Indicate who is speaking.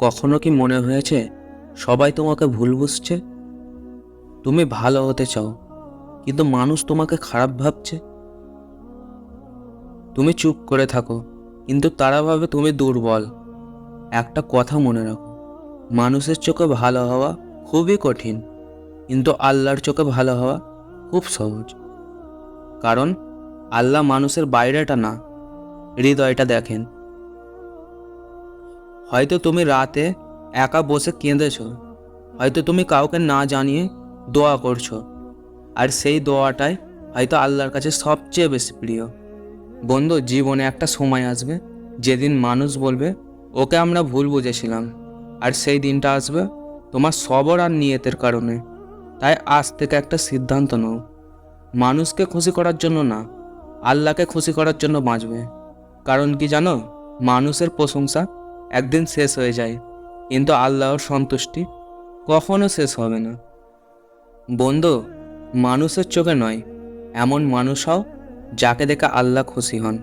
Speaker 1: কখনো কি মনে হয়েছে সবাই তোমাকে ভুল বুঝছে? তুমি ভালো হতে চাও, কিন্তু মানুষ তোমাকে খারাপ ভাবছে। তুমি চুপ করে থাকো, কিন্তু তারা ভাবে তুমি দুর্বল। একটা কথা মনে রাখো, মানুষের চোখে ভালো হওয়া খুবই কঠিন, কিন্তু আল্লাহর চোখে ভালো হওয়া খুব সহজ। কারণ আল্লাহ মানুষের বাইরেটা না, হৃদয়টা দেখেন। হয়তো তুমি রাতে একা বসে কেঁদেছো, হয়তো তুমি কাউকে না জানিয়ে দোয়া করছো, আর সেই দোয়াটাই হয়তো আল্লাহর কাছে সবচেয়ে বেশি প্রিয়। বন্ধু, জীবনে একটা সময় আসবে যেদিন মানুষ বলবে ওকে আমরা ভুল বুঝেছিলাম, আর সেই দিনটা আসবে তোমার সবর আর নিয়তের কারণে। তাই আজ থেকে একটা সিদ্ধান্ত নাও, মানুষকে খুশি করার জন্য না, আল্লাহকে খুশি করার জন্য বাঁচবে। কারণ কি জানো, মানুষের প্রশংসা একদিন শেষ হয়ে যায়, কিন্তু আল্লাহর সন্তুষ্টি কখনো শেষ হবে না। বন্ধু, মানুষের চোখে নয়, এমন মানুষ হও যাকে দেখে আল্লাহ খুশি হন।